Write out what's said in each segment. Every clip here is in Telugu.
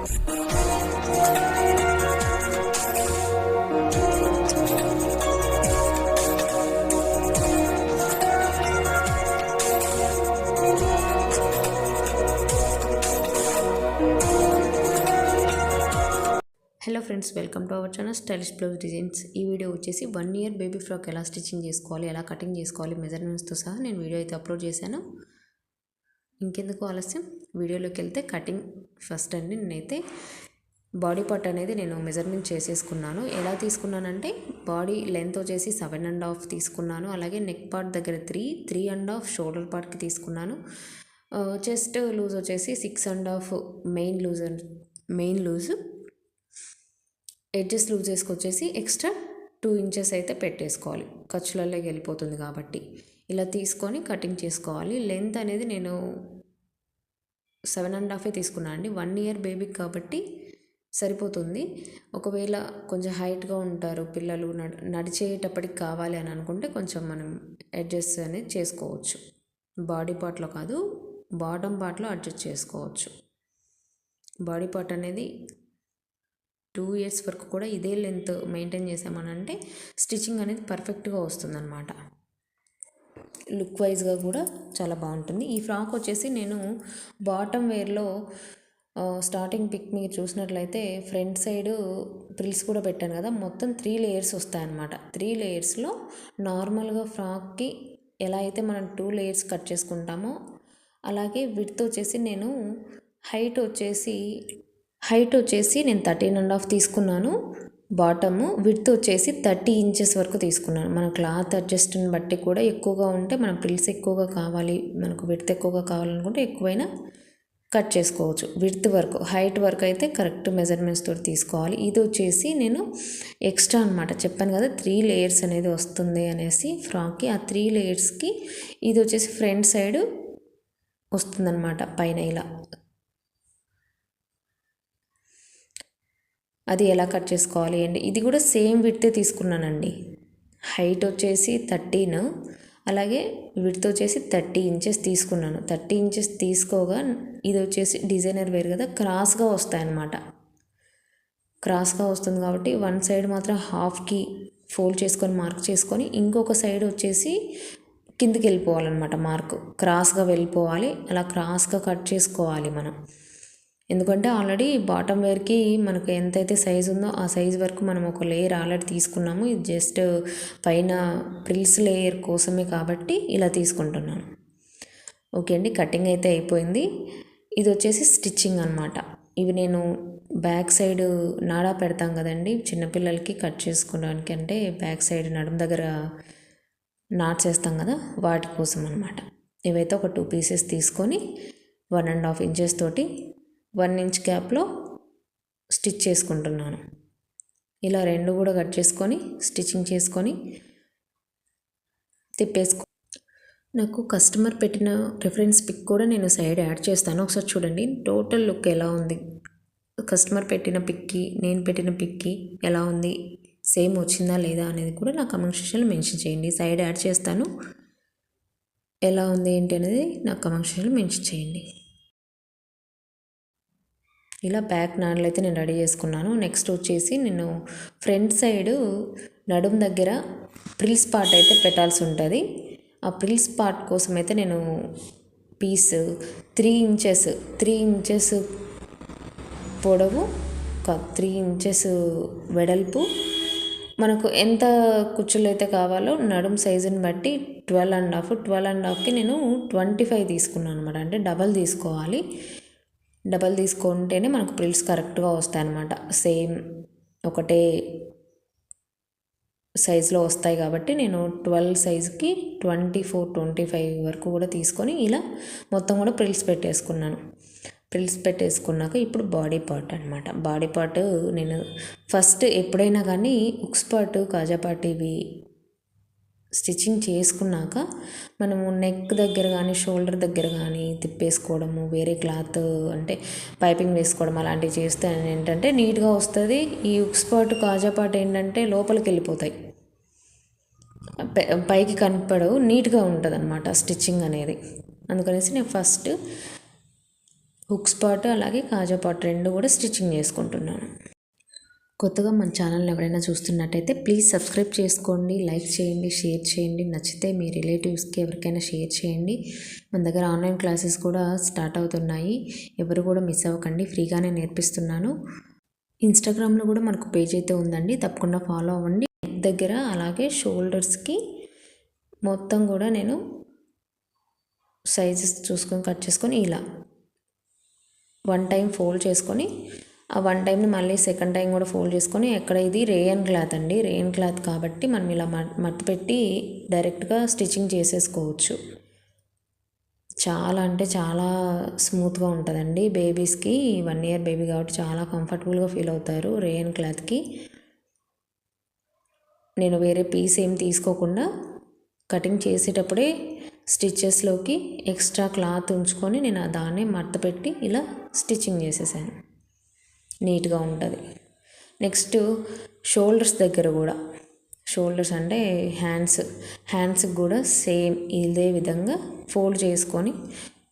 Hello friends, welcome to our channel stylish blouse designs. ఈ వీడియో వచ్చేసి 1 ఇయర్ బేబీ ఫ్రాక్ ఎలా స్టిచ్చింగ్ చేసుకోవాలి, ఎలా కటింగ్ చేసుకోవాలి మెజర్మెంట్స్తో సహా నేను వీడియో అయితే అప్లోడ్ చేశాను. ఇంకెందుకు ఆలస్యం, వీడియోలోకి వెళ్తే కటింగ్ ఫస్ట్ అండి. నేనైతే బాడీ పార్ట్ అనేది నేను మెజర్మెంట్ చేసేసుకున్నాను. ఎలా తీసుకున్నానంటే బాడీ లెంత్ వచ్చేసి 7.5 తీసుకున్నాను. అలాగే నెక్ పార్ట్ దగ్గర 3.5 షోల్డర్ పార్ట్కి తీసుకున్నాను. చెస్ట్ లూజ్ వచ్చేసి 6.5 మెయిన్ లూజ్. ఎడ్జెస్ లూజ్ చేసుకొచ్చేసి ఎక్స్ట్రా 2 ఇంచెస్ అయితే పెట్టేసుకోవాలి, ఖర్చులలోకి వెళ్ళిపోతుంది కాబట్టి. ఇలా తీసుకొని కటింగ్ చేసుకోవాలి. లెంత్ అనేది నేను 7.5 తీసుకున్నాను అండి. 1 ఇయర్ బేబీకి కాబట్టి సరిపోతుంది. ఒకవేళ కొంచెం హైట్గా ఉంటారు పిల్లలు, నడిచేటప్పటికి కావాలి అని అనుకుంటే కొంచెం మనం అడ్జస్ట్ అనేది చేసుకోవచ్చు. బాడీ పార్ట్లో కాదు, బాటమ్ పార్ట్లో అడ్జస్ట్ చేసుకోవచ్చు. బాడీ పార్ట్ అనేది 2 ఇయర్స్ వరకు కూడా ఇదే లెంత్ మెయింటైన్ చేసామనంటే స్టిచ్చింగ్ అనేది పర్ఫెక్ట్గా వస్తుందన్నమాట. లుక్ వైజ్గా కూడా చాలా బాగుంటుంది. ఈ ఫ్రాక్ వచ్చేసి నేను బాటమ్ వేర్లో స్టార్టింగ్ పిక్ మీరు చూసినట్లయితే ఫ్రంట్ సైడ్ ప్రిల్స్ కూడా పెట్టాను కదా, మొత్తం 3 లేయర్స్ వస్తాయన్నమాట. 3 లేయర్స్లో నార్మల్గా ఫ్రాక్కి ఎలా అయితే మనం 2 లేయర్స్ కట్ చేసుకుంటామో అలాగే విడ్త్ వచ్చేసి నేను హైట్ వచ్చేసి నేను 13.5 తీసుకున్నాను. బాటము విడ్త్ వచ్చేసి 30 ఇంచెస్ వరకు తీసుకున్నాను. మన క్లాత్ అడ్జస్ట్ని బట్టి కూడా ఎక్కువగా ఉంటే మనం ప్రిల్స్ ఎక్కువగా కావాలి, మనకు విడ్త్ ఎక్కువగా కావాలనుకుంటే ఎక్కువైనా కట్ చేసుకోవచ్చు. విడ్త్ వరకు, హైట్ వరకు అయితే కరెక్ట్ మెజర్మెంట్స్ తోటి తీసుకోవాలి. ఇది వచ్చేసి నేను ఎక్స్ట్రా అనమాట, చెప్పాను కదా 3 లేయర్స్ అనేది వస్తుంది అనేసి ఫ్రాక్కి. ఆ 3 లేయర్స్కి ఇది వచ్చేసి ఫ్రంట్ సైడ్ వస్తుందన్నమాట, పైన ఇలా. అది ఎలా కట్ చేసుకోవాలి అండి, ఇది కూడా సేమ్ విడ్తే తీసుకున్నానండి. హైట్ వచ్చేసి 13, అలాగే విడ్త్ వచ్చేసి 30 ఇంచెస్ తీసుకున్నాను. 30 ఇంచెస్ తీసుకోగా ఇది వచ్చేసి డిజైనర్ వేర్ కదా, క్రాస్గా వస్తాయన్నమాట. క్రాస్గా వస్తుంది కాబట్టి వన్ సైడ్ మాత్రం హాఫ్కి ఫోల్డ్ చేసుకొని మార్క్ చేసుకొని, ఇంకొక సైడ్ వచ్చేసి కిందికి వెళ్ళిపోవాలన్నమాట. మార్క్ క్రాస్గా వెళ్ళిపోవాలి. అలా క్రాస్గా కట్ చేసుకోవాలి మనం. ఎందుకంటే ఆల్రెడీ బాటమ్ వేర్కి మనకు ఎంతైతే సైజు ఉందో ఆ సైజు వరకు మనం ఒక లేయర్ ఆల్రెడీ తీసుకున్నాము. ఇది జస్ట్ పైన ప్రిల్స్ లేయర్ కోసమే కాబట్టి ఇలా తీసుకుంటున్నాను. ఓకే అండి, కటింగ్ అయితే అయిపోయింది. ఇది వచ్చేసి స్టిచ్చింగ్ అనమాట. ఇవి నేను బ్యాక్ సైడ్ నాడా పెడతాం కదండి చిన్నపిల్లలకి కట్ చేసుకోవడానికి, అంటే బ్యాక్ సైడ్ నడుము దగ్గర నాట్స్ వేస్తాం కదా, వాటి కోసం అనమాట. ఇవైతే ఒక 2 పీసెస్ తీసుకొని 1.5 ఇంచెస్ తోటి 1 ఇంచ్ గ్యాప్లో స్టిచ్ చేసుకుంటున్నాను. ఇలా 2 కూడా కట్ చేసుకొని స్టిచ్చింగ్ చేసుకొని తిప్పేసుకో. నాకు కస్టమర్ పెట్టిన రిఫరెన్స్ పిక్ కూడా నేను సైడ్ యాడ్ చేస్తాను, ఒకసారి చూడండి టోటల్ లుక్ ఎలా ఉంది. కస్టమర్ పెట్టిన పిక్కి నేను పెట్టిన పిక్కి ఎలా ఉంది, సేమ్ వచ్చిందా లేదా అనేది కూడా నా కామెంట్ సెక్షన్లో మెన్షన్ చేయండి. సైడ్ యాడ్ చేస్తాను, ఎలా ఉంది ఏంటి అనేది నా కామెంట్ సెక్షన్లో మెన్షన్ చేయండి. ఇలా బ్యాక్ నాడలు అయితే నేను రెడీ చేసుకున్నాను. నెక్స్ట్ వచ్చేసి నేను ఫ్రంట్ సైడ్ నడుం దగ్గర ప్రిల్స్ పార్ట్ అయితే పెట్టాల్సి ఉంటుంది. ఆ ప్రిల్స్ పార్ట్ కోసం అయితే నేను పీస్ 3 ఇంచెస్ పొడవు, 3 ఇంచెస్ వెడల్పు, మనకు ఎంత కుచ్చులు అయితే కావాలో నడుం సైజుని బట్టి 12.5కి నేను 25 తీసుకున్నాను అనమాట. అంటే డబల్ తీసుకోవాలి. డబల్ తీసుకుంటేనే మనకు ప్రిల్స్ కరెక్ట్గా వస్తాయి అన్నమాట. సేమ్ ఒకటే సైజులో వస్తాయి కాబట్టి నేను 12 సైజుకి 24-25 వరకు కూడా తీసుకొని ఇలా మొత్తం కూడా ప్రిల్స్ పెట్టేసుకున్నాక ఇప్పుడు బాడీ పార్ట్ అనమాట. బాడీ పార్ట్ నేను ఫస్ట్ ఎప్పుడైనా కానీ ఉక్స్ పార్ట్, కాజా పార్ట్ ఇవి స్టిచ్చింగ్ చేసుకున్నాక మనము నెక్ దగ్గర కానీ షోల్డర్ దగ్గర కానీ తిప్పేసుకోవడము, వేరే క్లాత్ అంటే పైపింగ్ వేసుకోవడం అలాంటివి చేస్తే ఏంటంటే నీట్గా వస్తుంది. ఈ ఉక్స్ పార్ట్, కాజా పార్ట్ ఏంటంటే లోపలికి వెళ్ళిపోతాయి, పైకి కనపడవు, నీట్గా ఉంటుంది అనమాట స్టిచ్చింగ్ అనేది. అందుకనేసి నేను ఫస్ట్ హుక్స్ పార్ట్ అలాగే కాజా పార్ట్ రెండు కూడా స్టిచ్చింగ్ చేసుకుంటున్నాను. కొత్తగా మన ఛానల్ని ఎవరైనా చూస్తున్నట్టయితే ప్లీజ్ సబ్స్క్రైబ్ చేసుకోండి, లైక్ చేయండి, షేర్ చేయండి. నచ్చితే మీ రిలేటివ్స్కి ఎవరికైనా షేర్ చేయండి. మన దగ్గర ఆన్లైన్ క్లాసెస్ కూడా స్టార్ట్ అవుతున్నాయి, ఎవరు కూడా మిస్ అవ్వకండి, ఫ్రీగానే నేర్పిస్తున్నాను. ఇన్స్టాగ్రామ్లో కూడా మనకు పేజ్ అయితే ఉందండి, తప్పకుండా ఫాలో అవ్వండి. నెక్ దగ్గర అలాగే షోల్డర్స్కి మొత్తం కూడా నేను సైజెస్ చూసుకొని కట్ చేసుకొని ఇలా 1 టైం ఫోల్డ్ చేసుకొని ఆ 1 టైంని మళ్ళీ సెకండ్ టైం కూడా ఫోల్డ్ చేసుకొని, ఎక్కడ ఇది రేయన్ క్లాత్ అండి, రేయన్ క్లాత్ కాబట్టి మనం ఇలా మడత పెట్టి డైరెక్ట్గా స్టిచ్చింగ్ చేసేసుకోవచ్చు. చాలా అంటే చాలా స్మూత్గా ఉంటుందండి. బేబీస్కి 1 ఇయర్ బేబీ కాబట్టి చాలా కంఫర్టబుల్గా ఫీల్ అవుతారు రేయన్ క్లాత్కి. నేను వేరే పీస్ ఏం తీసుకోకుండా కటింగ్ చేసేటప్పుడే స్టిచ్చెస్లోకి ఎక్స్ట్రా క్లాత్ ఉంచుకొని నేను దాన్ని మడత పెట్టి ఇలా స్టిచ్చింగ్ చేసేసాను, నీట్గా ఉంటుంది. నెక్స్ట్ షోల్డర్స్ దగ్గర కూడా, షోల్డర్స్ అంటే హ్యాండ్స్కి కూడా సేమ్ ఇదే విధంగా ఫోల్డ్ చేసుకొని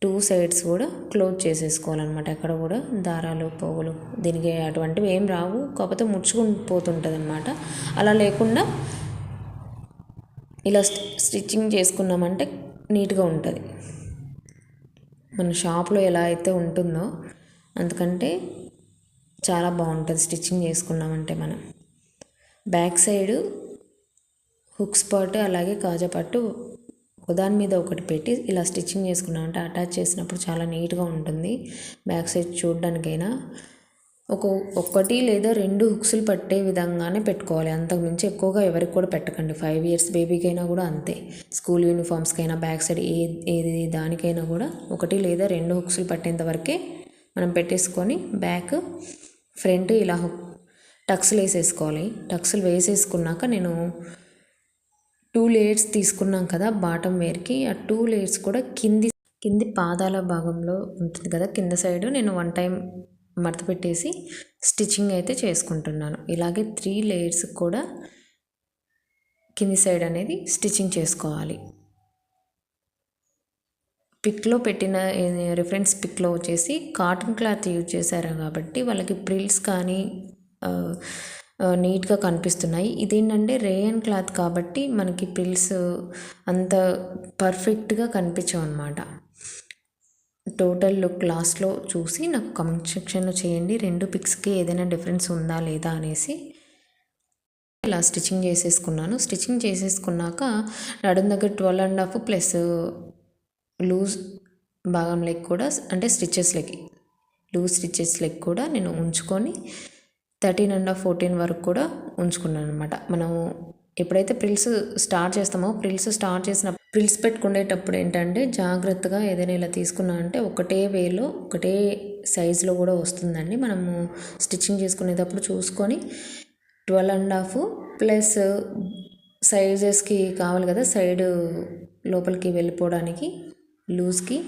2 సైడ్స్ కూడా క్లోజ్ చేసేసుకోవాలన్నమాట. ఎక్కడ కూడా దారాలు పోగులు దీనికి అటువంటివి ఏం రావు, కాకపోతే ముడుచుకుని పోతుంటుంది అనమాట. అలా లేకుండా ఇలా స్టిచ్చింగ్ చేసుకున్నామంటే నీట్గా ఉంటుంది. మన షాప్లో ఎలా అయితే ఉంటుందో అందుకంటే చాలా బాగుంటుంది స్టిచ్చింగ్ చేసుకున్నామంటే. మనం బ్యాక్ సైడ్ హుక్స్ పార్ట్ అలాగే కాజా పట్టు ఒకదాని మీద ఒకటి పెట్టి ఇలా స్టిచ్చింగ్ చేసుకున్నామంటే అటాచ్ చేసినప్పుడు చాలా నీట్గా ఉంటుంది. బ్యాక్ సైడ్ చూడడానికైనా ఒకటి లేదా 2 హుక్స్లు పట్టే విధంగానే పెట్టుకోవాలి, అంతకుమించి ఎక్కువగా ఎవరికి కూడా పెట్టకండి. 5 ఇయర్స్ బేబీకైనా కూడా అంతే, స్కూల్ యూనిఫామ్స్కైనా బ్యాక్ సైడ్ ఏది దానికైనా కూడా 1 లేదా 2 హుక్స్లు పట్టేంత వరకే మనం పెట్టేసుకొని బ్యాక్ ఫ్రంట్ ఇలా టక్స్లు వేసేసుకోవాలి. టక్స్లు వేసేసుకున్నాక నేను 2 లేయర్స్ తీసుకున్నాం కదా బాటమ్ వేర్కి, ఆ 2 లేయర్స్ కూడా కింది పాదాల భాగంలో ఉంటుంది కదా, కింద సైడ్ నేను 1 టైం మడత పెట్టేసి స్టిచ్చింగ్ అయితే చేసుకుంటున్నాను. ఇలాగే 3 లేయర్స్ కూడా కింది సైడ్ అనేది స్టిచ్చింగ్ చేసుకోవాలి. పిక్లో పెట్టిన రిఫరెన్స్ పిక్లో వచ్చేసి కాటన్ క్లాత్ యూజ్ చేశారు కాబట్టి వాళ్ళకి ప్రిల్స్ కానీ నీట్గా కనిపిస్తున్నాయి. ఇదేంటంటే రేయన్ క్లాత్ కాబట్టి మనకి ప్రిల్స్ అంత పర్ఫెక్ట్గా కనిపించవు అన్నమాట. టోటల్ లుక్ లాస్ట్లో చూసి నాకు కామెంట్ సెక్షన్లో చేయండి, 2 పిక్స్కి ఏదైనా డిఫరెన్స్ ఉందా లేదా అనేసి. ఇలా స్టిచ్చింగ్ చేసేసుకున్నాను. స్టిచ్చింగ్ చేసేసుకున్నాక నడుం దగ్గర 12.5 ప్లస్ లూజ్ భాగం లెగ్ కూడా అంటే లూజ్ స్టిచ్చెస్ లెగ్ కూడా నేను ఉంచుకొని 13.5 14 వరకు కూడా ఉంచుకున్నాను అనమాట. మనము ఎప్పుడైతే ప్రిల్స్ స్టార్ట్ చేస్తామో ప్రిల్స్ పెట్టుకునేటప్పుడు ఏంటంటే జాగ్రత్తగా ఏదైనా ఇలా తీసుకున్నా అంటే ఒకటే వేలో ఒకటే సైజులో కూడా వస్తుందండి. మనము స్టిచ్చింగ్ చేసుకునేటప్పుడు చూసుకొని 12.5 ప్లస్ సైజెస్కి కావాలి కదా, సైడ్ లోపలికి వెళ్ళిపోవడానికి లూజ్కి,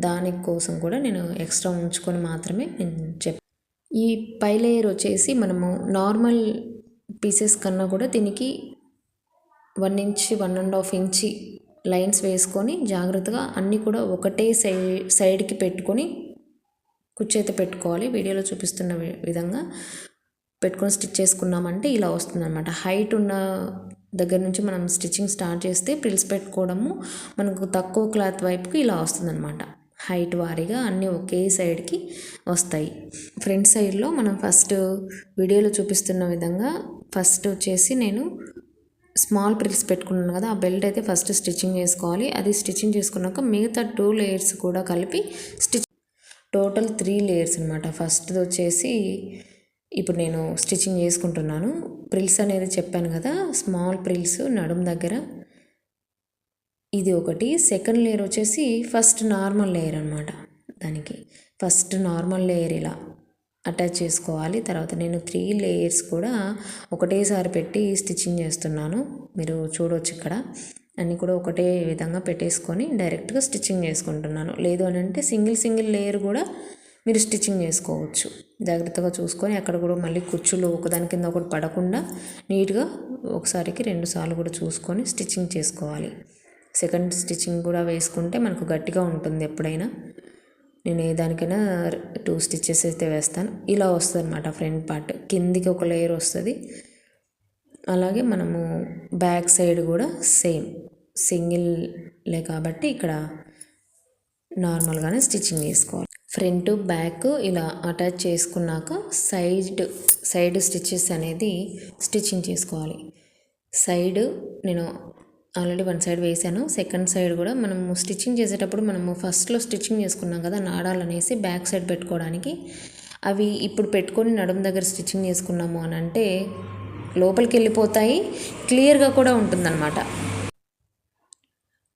దాని కోసం కూడా నేను ఎక్స్ట్రా ఉంచుకొని మాత్రమే నేను ఈ పై లేయర్ వచ్చేసి మనము నార్మల్ పీసెస్ కన్నా కూడా దీనికి 1 ఇంచ్ 1.5 ఇంచ్ లైన్స్ వేసుకొని జాగ్రత్తగా అన్నీ కూడా ఒకటే సైడ్కి పెట్టుకొని కుర్చీ పెట్టుకోవాలి. వీడియోలో చూపిస్తున్న విధంగా పెట్టుకొని స్టిచ్ చేసుకున్నామంటే ఇలా వస్తుందన్నమాట. హైట్ ఉన్న దగ్గర నుంచి మనం స్టిచ్చింగ్ స్టార్ట్ చేస్తే ప్రిల్స్ పెట్టుకోవడము మనకు తక్కువ క్లాత్ వైపుకి ఇలా వస్తుందన్నమాట. హైట్ వారీగా అన్నీ ఒకే సైడ్కి వస్తాయి. ఫ్రంట్ సైడ్లో మనం ఫస్ట్ వీడియోలో చూపిస్తున్న విధంగా ఫస్ట్ వచ్చేసి నేను స్మాల్ ప్రిల్స్ పెట్టుకున్నాను కదా, ఆ బెల్ట్ అయితే ఫస్ట్ స్టిచ్చింగ్ చేసుకోవాలి. అది స్టిచ్చింగ్ చేసుకున్నాక మిగతా 2 లేయర్స్ కూడా కలిపి టోటల్ 3 లేయర్స్ అనమాట. ఫస్ట్ది వచ్చేసి ఇప్పుడు నేను స్టిచ్చింగ్ చేసుకుంటున్నాను. ప్రిల్స్ అనేది చెప్పాను కదా, స్మాల్ ప్రిల్స్ నడుం దగ్గర ఇది ఒకటి. సెకండ్ లేయర్ వచ్చేసి ఫస్ట్ నార్మల్ లేయర్ అనమాట. దానికి ఫస్ట్ నార్మల్ లేయర్ ఇలా అటాచ్ చేసుకోవాలి. తర్వాత నేను 3 లేయర్స్ కూడా ఒకటేసారి పెట్టి స్టిచ్చింగ్ చేస్తున్నాను. మీరు చూడవచ్చు ఇక్కడ అన్నీ కూడా ఒకటే విధంగా పెట్టేసుకొని డైరెక్ట్గా స్టిచ్చింగ్ చేసుకుంటున్నాను. లేదు అని అంటే సింగిల్ లేయర్ కూడా మీరు స్టిచ్చింగ్ చేసుకోవచ్చు. జాగ్రత్తగా చూసుకొని అక్కడ కూడా మళ్ళీ కుచ్చులు ఒకదాని కింద ఒకటి పడకుండా నీట్గా ఒకసారికి 2 సార్లు కూడా చూసుకొని స్టిచ్చింగ్ చేసుకోవాలి. సెకండ్ స్టిచ్చింగ్ కూడా వేసుకుంటే మనకు గట్టిగా ఉంటుంది ఎప్పుడైనా. నేను ఏ దానికైనా 2 స్టిచెస్ అయితే వేస్తాను. ఇలా వస్తుంది అనమాట ఫ్రంట్ పార్ట్. కిందికి ఒక లేయర్ వస్తుంది. అలాగే మనము బ్యాక్ సైడ్ కూడా సేమ్ సింగిల్లే కాబట్టి ఇక్కడ నార్మల్గానే స్టిచ్చింగ్ చేసుకోవాలి. ఫ్రంట్ బ్యాక్ ఇలా అటాచ్ చేసుకున్నాక సైడ్ స్టిచెస్ అనేది స్టిచ్చింగ్ చేసుకోవాలి. సైడ్ నేను ఆల్రెడీ 1 సైడ్ వేసాను. సెకండ్ సైడ్ కూడా మనము స్టిచ్చింగ్ చేసేటప్పుడు మనము ఫస్ట్లో స్టిచ్చింగ్ చేసుకున్నాం కదా నాడాలు అనేసి బ్యాక్ సైడ్ పెట్టుకోవడానికి, అవి ఇప్పుడు పెట్టుకొని నడుము దగ్గర స్టిచ్చింగ్ చేసుకున్నాము అని అంటే లోపలికి వెళ్ళిపోతాయి, క్లియర్గా కూడా ఉంటుందన్నమాట.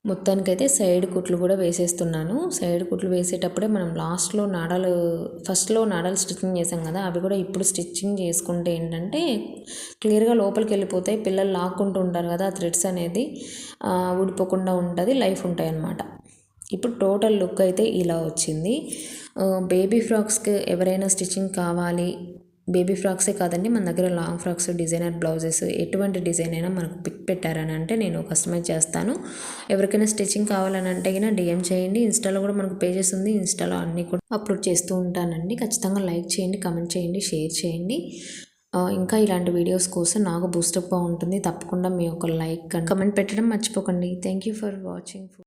మొత్తానికైతే సైడ్ కుట్లు కూడా వేసేస్తున్నాను. సైడ్ కుట్లు వేసేటప్పుడే మనం ఫస్ట్లో నాడాలు స్టిచ్చింగ్ చేసాం కదా, అవి కూడా ఇప్పుడు స్టిచ్చింగ్ చేసుకుంటే ఏంటంటే క్లియర్గా లోపలికి వెళ్ళిపోతాయి. పిల్లలు లాక్కుంటూ ఉంటారు కదా, ఆ థ్రెడ్స్ అనేది ఊడిపోకుండా ఉంటుంది, లైఫ్ ఉంటాయి అన్నమాట. ఇప్పుడు టోటల్ లుక్ అయితే ఇలా వచ్చింది. బేబీ ఫ్రాక్స్కి ఎవరైనా స్టిచ్చింగ్ కావాలి, బేబీ ఫ్రాక్సే కాదండి, మన దగ్గర లాంగ్ ఫ్రాక్స్, డిజైనర్ బ్లౌజెస్, ఎటువంటి డిజైన్ అయినా మనకు పిక్ పెట్టారని అంటే నేను కస్టమైజ్ చేస్తాను. ఎవరికైనా స్టిచ్చింగ్ కావాలని అంటే కన్నా డిఎం చేయండి. ఇన్స్టాలో కూడా మనకు పేజెస్ ఉంది, ఇన్స్టాలో అన్నీ కూడా అప్లోడ్ చేస్తూ ఉంటానండి. ఖచ్చితంగా లైక్ చేయండి, కమెంట్ చేయండి, షేర్ చేయండి. ఇంకా ఇలాంటి వీడియోస్ కోసం నాకు బూస్టప్గా ఉంటుంది. తప్పకుండా మీ యొక్క లైక్ అండ్ కమెంట్ పెట్టడం మర్చిపోకండి. Thank you for watching.